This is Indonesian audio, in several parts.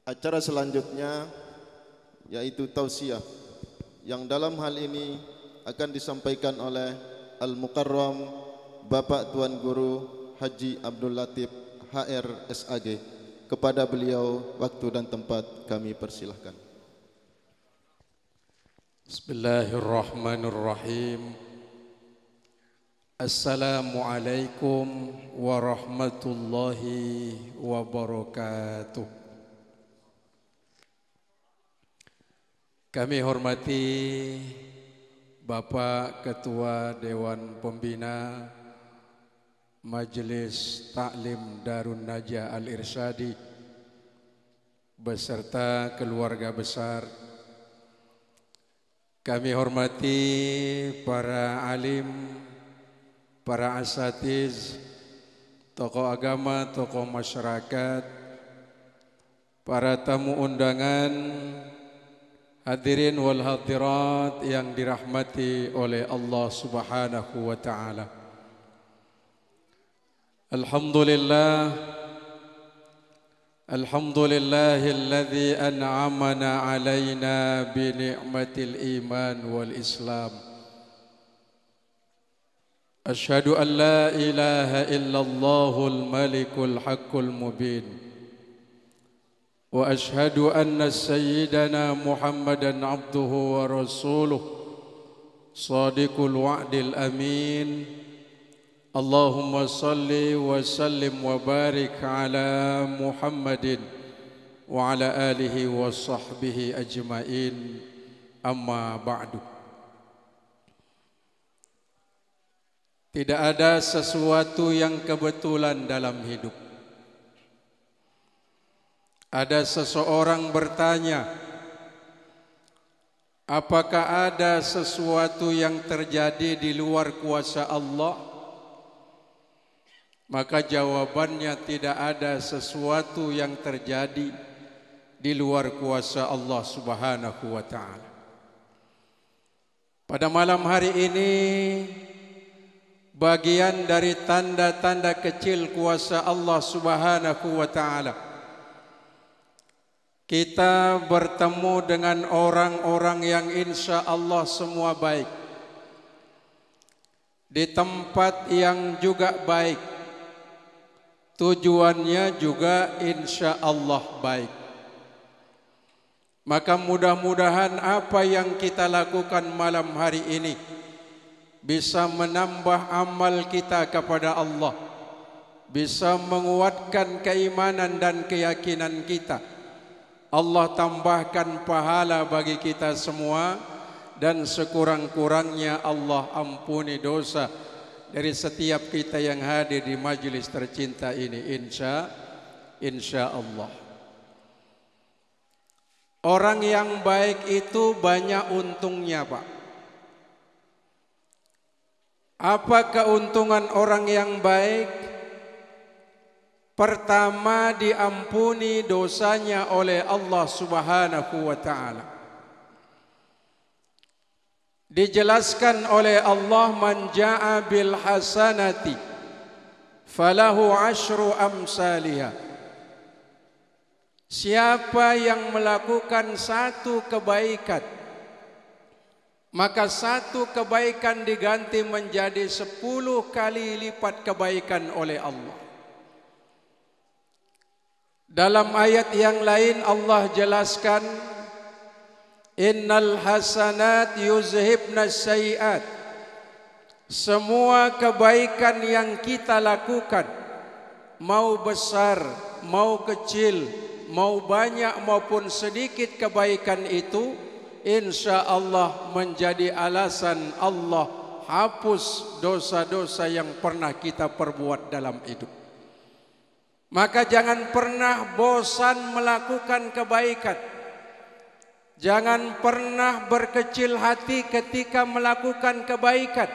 Acara selanjutnya yaitu tausiah yang dalam hal ini akan disampaikan oleh Al-Mukarram Bapak Tuan Guru Haji Abdul Latif HR SAG. Kepada beliau waktu dan tempat kami persilahkan. Bismillahirrahmanirrahim. Assalamualaikum warahmatullahi wabarakatuh. Kami hormati Bapak Ketua Dewan Pembina Majelis Taklim Darun Najah Al-Irsyadi beserta keluarga besar. Kami hormati para alim, para asatiz, tokoh agama, tokoh masyarakat, para tamu undangan, hadirin wal hadirat yang dirahmati oleh Allah Subhanahu wa taala. Alhamdulillahilladzi an'amana alaina bi ni'matil iman wal islam. Asyhadu an la ilaha illallahul malikul haqqul mubin. Wa asyhadu anna sayyidana Muhammadan abduhu wa rasuluh sadiqul wa'dil amin. Allahumma salli wa sallim wa barik ala Muhammadin wa ala alihi wa sahbihi ajma'in. Amma ba'du. Tidak ada sesuatu yang kebetulan dalam hidup. Ada seseorang bertanya, apakah ada sesuatu yang terjadi di luar kuasa Allah? Maka jawabannya tidak ada sesuatu yang terjadi di luar kuasa Allah Subhanahu wa taala. Pada malam hari ini, bagian dari tanda-tanda kecil kuasa Allah Subhanahu wa taala, kita bertemu dengan orang-orang yang insya Allah semua baik, di tempat yang juga baik, tujuannya juga insya Allah baik. Maka mudah-mudahan apa yang kita lakukan malam hari ini bisa menambah amal kita kepada Allah, bisa menguatkan keimanan dan keyakinan kita. Allah tambahkan pahala bagi kita semua, dan sekurang-kurangnya Allah ampuni dosa dari setiap kita yang hadir di majelis tercinta ini, insya Allah. Orang yang baik itu banyak untungnya, Pak. Apa keuntungan orang yang baik? Pertama, diampuni dosanya oleh Allah Subhanahu wa taala. Dijelaskan oleh Allah, man jaa bil hasanati falahu asyru amsalihha. Siapa yang melakukan satu kebaikan, maka satu kebaikan diganti menjadi 10 kali lipat kebaikan oleh Allah. Dalam ayat yang lain Allah jelaskan, innal hasanat yuzhibna sayyiat. Semua kebaikan yang kita lakukan, mau besar, mau kecil, mau banyak maupun sedikit kebaikan itu, insya Allah menjadi alasan Allah hapus dosa-dosa yang pernah kita perbuat dalam hidup. Maka jangan pernah bosan melakukan kebaikan. Jangan pernah berkecil hati ketika melakukan kebaikan.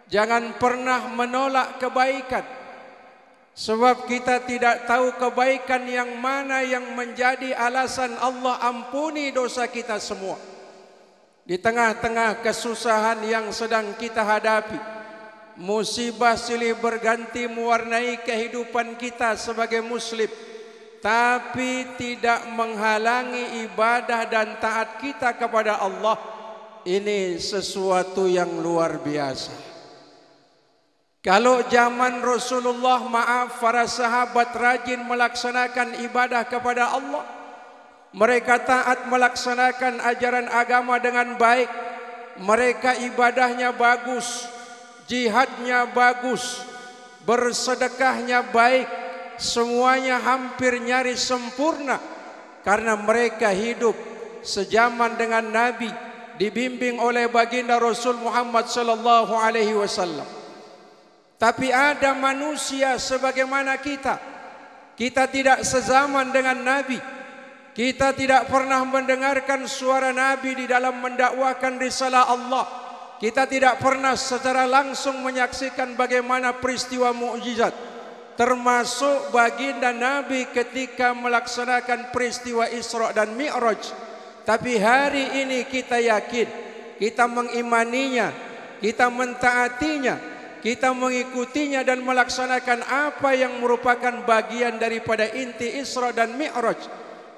Jangan pernah menolak kebaikan. Sebab kita tidak tahu kebaikan yang mana yang menjadi alasan Allah ampuni dosa kita semua. Di tengah-tengah kesusahan yang sedang kita hadapi, musibah silih berganti mewarnai kehidupan kita sebagai muslim. tapi tidak menghalangi ibadah dan taat kita kepada Allah, ini sesuatu yang luar biasa. Kalau zaman Rasulullah, maaf, para sahabat rajin melaksanakan ibadah kepada Allah, mereka taat melaksanakan ajaran agama dengan baik, mereka ibadahnya bagus, jihadnya bagus, bersedekahnya baik, semuanya hampir nyaris sempurna, karena mereka hidup sejaman dengan Nabi, dibimbing oleh baginda Rasul Muhammad sallallahu alaihi wasallam. Tapi ada manusia sebagaimana kita tidak sezaman dengan Nabi, kita tidak pernah mendengarkan suara Nabi di dalam mendakwakan risalah Allah, kita tidak pernah secara langsung menyaksikan bagaimana peristiwa mukjizat, termasuk baginda Nabi ketika melaksanakan peristiwa Isra dan Mi'raj. Tapi hari ini kita yakin, kita mengimaninya, kita mentaatinya, kita mengikutinya dan melaksanakan apa yang merupakan bagian daripada inti Isra dan Mi'raj.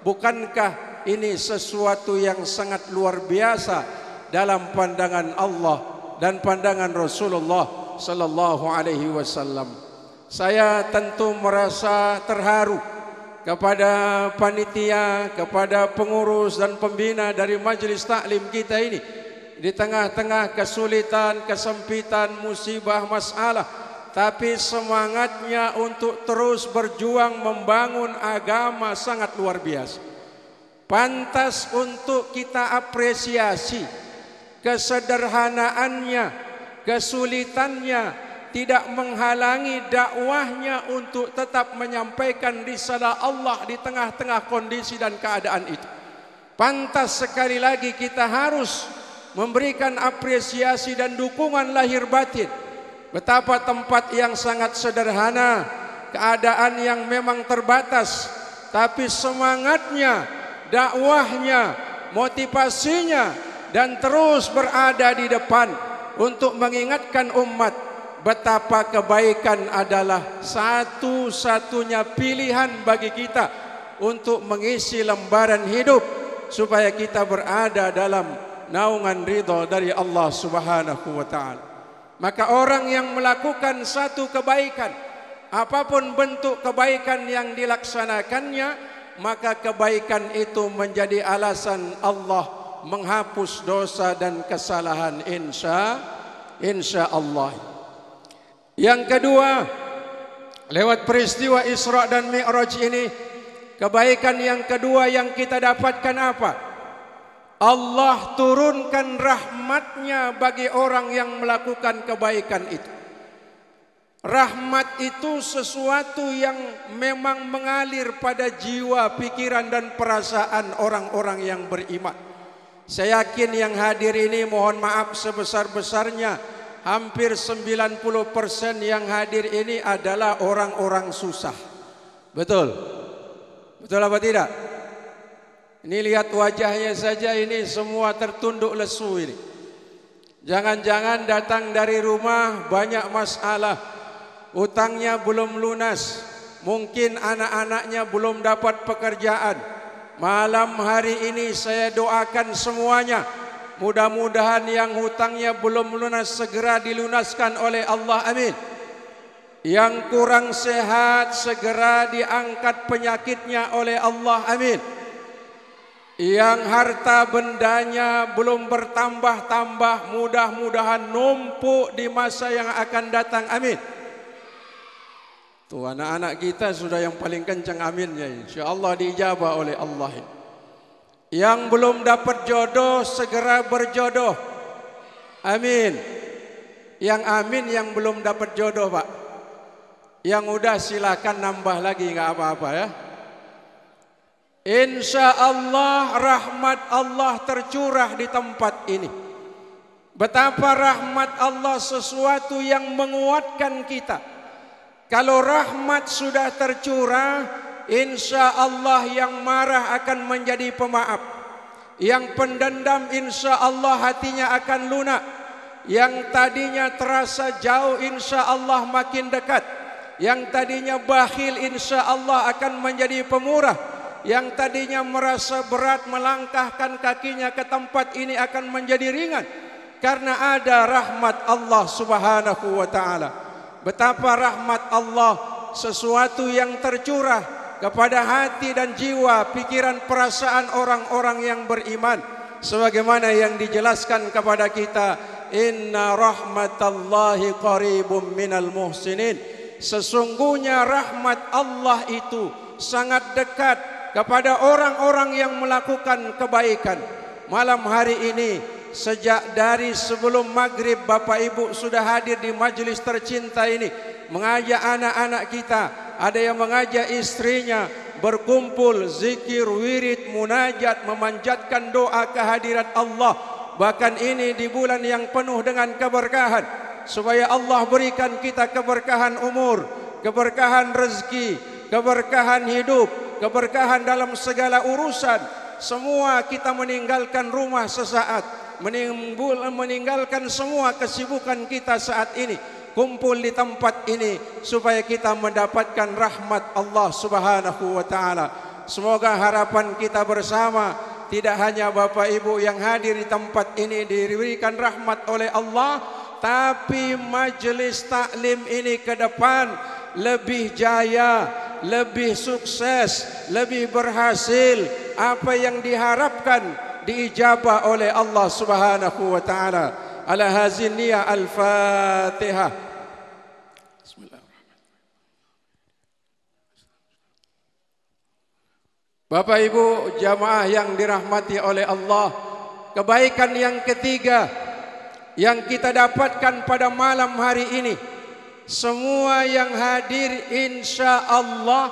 Bukankah ini sesuatu yang sangat luar biasa dalam pandangan Allah dan pandangan Rasulullah sallallahu alaihi wasallam? Saya tentu merasa terharu kepada panitia, kepada pengurus dan pembina dari majelis taklim kita ini. Di tengah-tengah kesulitan, kesempitan, musibah, masalah, tapi semangatnya untuk terus berjuang membangun agama sangat luar biasa. Pantas untuk kita apresiasi kesederhanaannya, kesulitannya tidak menghalangi dakwahnya untuk tetap menyampaikan risalah Allah di tengah-tengah kondisi dan keadaan itu. Pantas sekali lagi kita harus memberikan apresiasi dan dukungan lahir batin. Betapa tempat yang sangat sederhana, keadaan yang memang terbatas, tapi semangatnya, dakwahnya, motivasinya, dan terus berada di depan untuk mengingatkan umat betapa kebaikan adalah satu-satunya pilihan bagi kita untuk mengisi lembaran hidup, supaya kita berada dalam naungan ridha dari Allah Subhanahu wa ta'ala. Maka orang yang melakukan satu kebaikan, apapun bentuk kebaikan yang dilaksanakannya, maka kebaikan itu menjadi alasan Allah menghapus dosa dan kesalahan, insya Allah. Yang kedua, lewat peristiwa Isra dan Mi'raj ini, kebaikan yang kedua yang kita dapatkan apa? Allah turunkan rahmatnya bagi orang yang melakukan kebaikan itu. Rahmat itu sesuatu yang memang mengalir pada jiwa, pikiran dan perasaan orang-orang yang beriman. Saya yakin yang hadir ini, mohon maaf sebesar-besarnya, hampir 90% yang hadir ini adalah orang-orang susah. Betul? Betul apa tidak? Ini lihat wajahnya saja, ini semua tertunduk lesu ini. Jangan-jangan datang dari rumah banyak masalah, utangnya belum lunas, mungkin anak-anaknya belum dapat pekerjaan. Malam hari ini saya doakan semuanya, mudah-mudahan yang hutangnya belum lunas segera dilunaskan oleh Allah, amin. Yang kurang sehat segera diangkat penyakitnya oleh Allah, amin. Yang harta bendanya belum bertambah-tambah, mudah-mudahan numpuk di masa yang akan datang, amin. Tuh anak-anak kita sudah yang paling kencang aminnya, insyaallah diijabah oleh Allah. Yang belum dapat jodoh segera berjodoh, amin. Yang amin yang belum dapat jodoh, Pak. Yang udah silakan nambah lagi, nggak apa-apa ya. Insya Allah rahmat Allah tercurah di tempat ini. Betapa rahmat Allah sesuatu yang menguatkan kita. Kalau rahmat sudah tercurah, insya Allah yang marah akan menjadi pemaaf, yang pendendam insya Allah hatinya akan lunak, yang tadinya terasa jauh insya Allah makin dekat, Yang tadinya bakhil insya Allah akan menjadi pemurah. Yang tadinya merasa berat melangkahkan kakinya ke tempat ini akan menjadi ringan. Karena ada rahmat Allah subhanahu wa ta'ala. Betapa rahmat Allah, sesuatu yang tercurah kepada hati dan jiwa, pikiran, perasaan orang-orang yang beriman. Sebagaimana yang dijelaskan kepada kita, inna rahmatallahi qaribum minal muhsinin. Sesungguhnya rahmat Allah itu sangat dekat kepada orang-orang yang melakukan kebaikan. Malam hari ini, sejak dari sebelum maghrib, Bapak Ibu sudah hadir di majelis tercinta ini, mengajak anak-anak kita, ada yang mengajak istrinya, berkumpul, zikir, wirid, munajat, memanjatkan doa kehadirat Allah. Bahkan ini di bulan yang penuh dengan keberkahan, supaya Allah berikan kita keberkahan umur, keberkahan rezeki, keberkahan hidup, keberkahan dalam segala urusan. Semua kita meninggalkan rumah sesaat, meninggalkan semua kesibukan kita saat ini, kumpul di tempat ini supaya kita mendapatkan rahmat Allah subhanahu wa ta'ala. Semoga harapan kita bersama, tidak hanya Bapak Ibu yang hadir di tempat ini diberikan rahmat oleh Allah, tapi majelis taklim ini ke depan lebih jaya, lebih sukses, lebih berhasil. Apa yang diharapkan diijabah oleh Allah subhanahu wa ta'ala. Ala hazin niyah al-Fatihah. Bapak Ibu jamaah yang dirahmati oleh Allah, kebaikan yang ketiga yang kita dapatkan pada malam hari ini, semua yang hadir insya Allah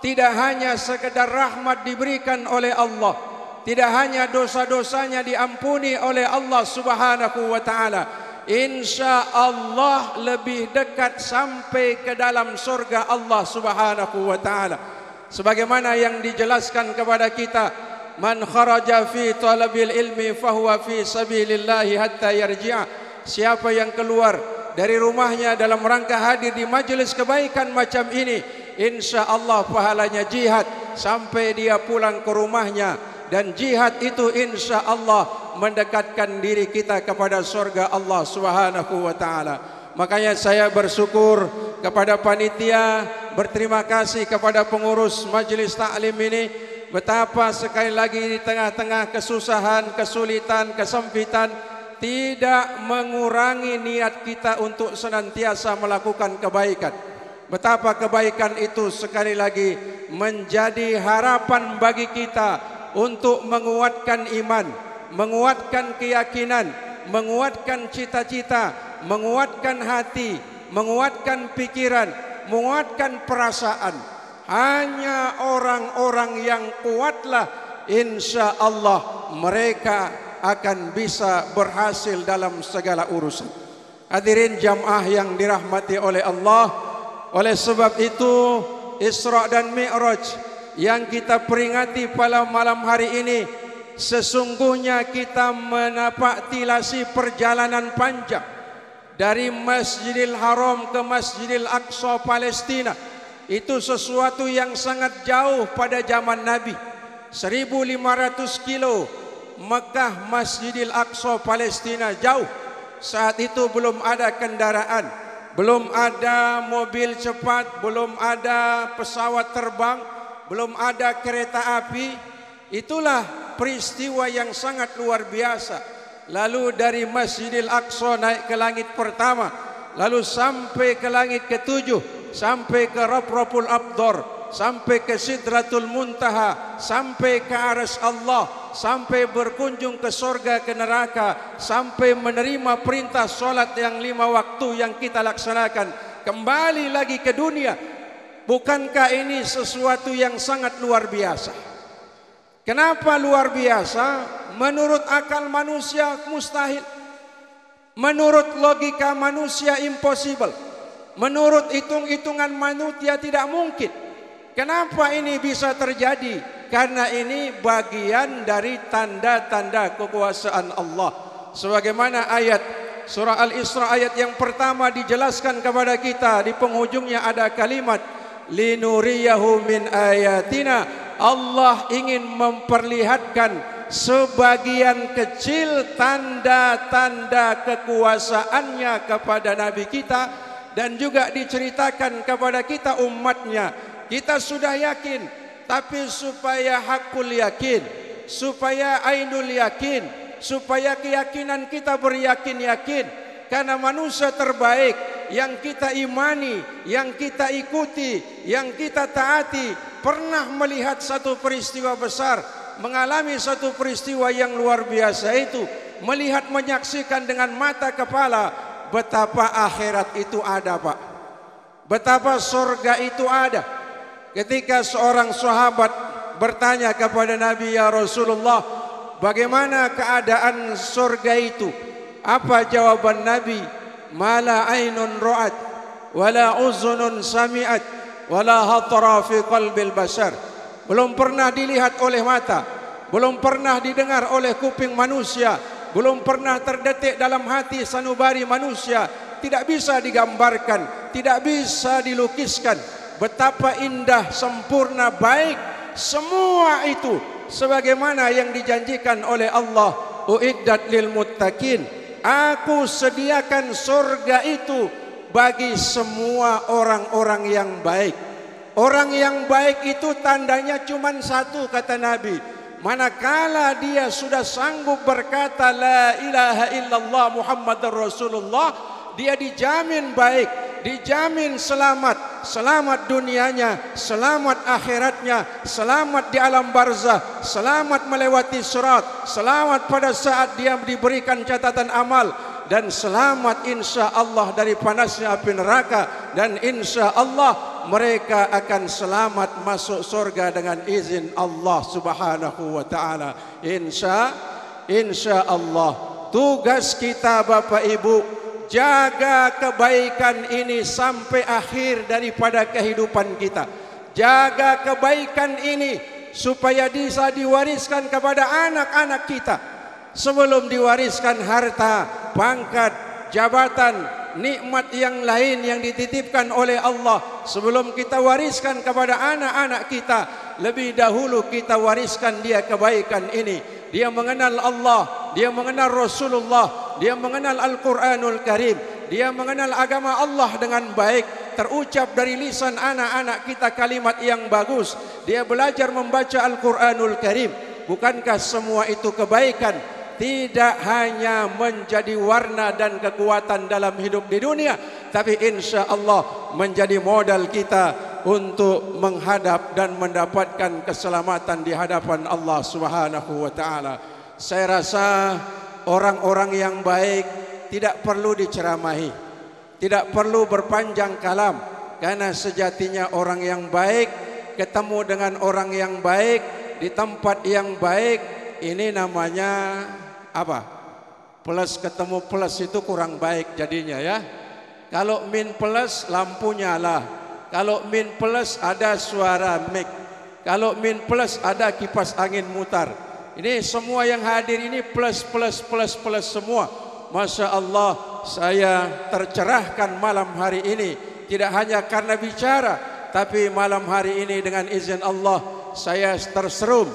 tidak hanya sekedar rahmat diberikan oleh Allah, tidak hanya dosa-dosanya diampuni oleh Allah subhanahu wa ta'ala, insya Allah lebih dekat sampai ke dalam surga Allah subhanahu wa ta'ala. Sebagaimana yang dijelaskan kepada kita, man kharaja fi talabil ilmi fahuwa fi sabilillahi hatta yarji'a. Siapa yang keluar dari rumahnya dalam rangka hadir di majelis kebaikan macam ini, insya Allah pahalanya jihad sampai dia pulang ke rumahnya. Dan jihad itu insya Allah mendekatkan diri kita kepada surga Allah subhanahu wa ta'ala. Makanya saya bersyukur kepada panitia, berterima kasih kepada pengurus majelis taklim ini. Betapa sekali lagi di tengah-tengah kesusahan, kesulitan, kesempitan, tidak mengurangi niat kita untuk senantiasa melakukan kebaikan. Betapa kebaikan itu sekali lagi menjadi harapan bagi kita untuk menguatkan iman, menguatkan keyakinan, menguatkan cita-cita, menguatkan hati, menguatkan pikiran, menguatkan perasaan. Hanya orang-orang yang kuatlah insya Allah mereka akan bisa berhasil dalam segala urusan. Hadirin jamaah yang dirahmati oleh Allah, oleh sebab itu Isra dan Mi'raj yang kita peringati pada malam hari ini, sesungguhnya kita menapaktilasi perjalanan panjang dari Masjidil Haram ke Masjidil Aqsa Palestina. Itu sesuatu yang sangat jauh pada zaman Nabi. 1500 kilo Mekah Masjidil Aqsa Palestina jauh. Saat itu belum ada kendaraan, belum ada mobil cepat, belum ada pesawat terbang, belum ada kereta api. Itulah peristiwa yang sangat luar biasa. Lalu dari Masjidil Aqsa naik ke langit pertama, lalu sampai ke langit ketujuh, sampai ke Rabrabul Abdar, sampai ke Sidratul Muntaha, sampai ke Arsy Allah, sampai berkunjung ke surga, ke neraka, sampai menerima perintah solat yang 5 waktu yang kita laksanakan, kembali lagi ke dunia. Bukankah ini sesuatu yang sangat luar biasa? Kenapa luar biasa? Menurut akal manusia mustahil, menurut logika manusia impossible, menurut hitung-hitungan manusia tidak mungkin. Kenapa ini bisa terjadi? Karena ini bagian dari tanda-tanda kekuasaan Allah. Sebagaimana ayat Surah Al-Isra ayat yang pertama dijelaskan kepada kita, di penghujungnya ada kalimat linuriyahu min ayatina. Allah ingin memperlihatkan sebagian kecil tanda-tanda kekuasaannya kepada Nabi kita, dan juga diceritakan kepada kita umatnya. Kita sudah yakin, tapi supaya hakul yakin, supaya ainul yakin, supaya keyakinan kita beryakin-yakin, karena manusia terbaik yang kita imani, yang kita ikuti, yang kita taati, pernah melihat satu peristiwa besar, mengalami satu peristiwa yang luar biasa itu, melihat, menyaksikan dengan mata kepala betapa akhirat itu ada, Pak. Betapa surga itu ada. Ketika seorang sahabat bertanya kepada Nabi, ya Rasulullah, bagaimana keadaan surga itu? Apa jawaban Nabi? Mala ainun ra'at, wala uzunun sami'at, wala hatara fi qalbil bashar. Belum pernah dilihat oleh mata, belum pernah didengar oleh kuping manusia, belum pernah terdetik dalam hati sanubari manusia. Tidak bisa digambarkan, tidak bisa dilukiskan betapa indah, sempurna, baik semua itu, sebagaimana yang dijanjikan oleh Allah, uiddat lil muttaqin. Aku sediakan surga itu bagi semua orang-orang yang baik. Orang yang baik itu tandanya cuma satu, kata Nabi. Manakala dia sudah sanggup berkata la ilaha illallah Muhammadar Rasulullah, dia dijamin baik, dijamin selamat, selamat dunianya, selamat akhiratnya, selamat di alam barzah, selamat melewati sirat, selamat pada saat dia diberikan catatan amal, dan selamat insya Allah dari panasnya api neraka, dan insya Allah mereka akan selamat masuk surga dengan izin Allah Subhanahu wa taala. Insya Allah. Tugas kita Bapak Ibu, jaga kebaikan ini sampai akhir daripada kehidupan kita. Jaga kebaikan ini supaya bisa diwariskan kepada anak-anak kita, sebelum diwariskan harta, pangkat, jabatan, nikmat yang lain yang dititipkan oleh Allah. Sebelum kita wariskan kepada anak-anak kita, lebih dahulu kita wariskan dia kebaikan ini. Dia mengenal Allah, dia mengenal Rasulullah, dia mengenal Al-Quranul Karim, dia mengenal agama Allah dengan baik. Terucap dari lisan anak-anak kita kalimat yang bagus. Dia belajar membaca Al-Quranul Karim. Bukankah semua itu kebaikan? Tidak hanya menjadi warna dan kekuatan dalam hidup di dunia, tapi insya Allah menjadi modal kita untuk menghadap dan mendapatkan keselamatan di hadapan Allah Subhanahu wa taala. Saya rasa orang-orang yang baik tidak perlu diceramahi, tidak perlu berpanjang kalam, karena sejatinya orang yang baik ketemu dengan orang yang baik di tempat yang baik, ini namanya apa? Plus ketemu plus itu kurang baik jadinya ya. Kalau min plus lampu nyala, kalau min plus ada suara mic, kalau min plus ada kipas angin mutar. Ini semua yang hadir ini plus semua. Masya Allah, saya tercerahkan malam hari ini. Tidak hanya karena bicara, tapi malam hari ini dengan izin Allah saya terserum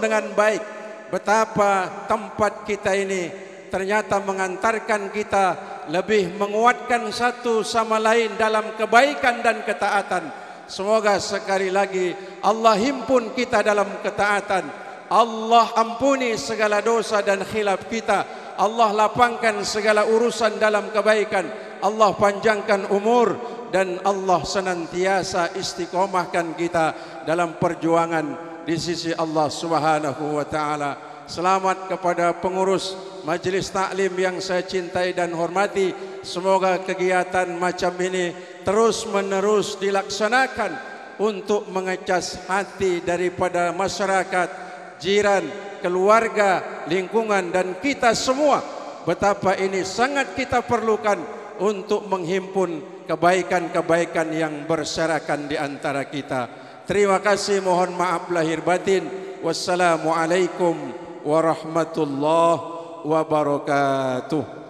dengan baik. Betapa tempat kita ini ternyata mengantarkan kita lebih menguatkan satu sama lain dalam kebaikan dan ketaatan. Semoga sekali lagi Allah himpun kita dalam ketaatan. Allah ampuni segala dosa dan khilaf kita. Allah lapangkan segala urusan dalam kebaikan. Allah panjangkan umur, dan Allah senantiasa istiqomahkan kita dalam perjuangan di sisi Allah Subhanahu wa taala. Selamat kepada pengurus Majelis Taklim yang saya cintai dan hormati. Semoga kegiatan macam ini terus-menerus dilaksanakan untuk mengecas hati daripada masyarakat, jiran, keluarga, lingkungan, dan kita semua. Betapa ini sangat kita perlukan untuk menghimpun kebaikan-kebaikan yang berserakan di antara kita. Terima kasih, mohon maaf lahir batin. Wassalamualaikum warahmatullahi wabarakatuh.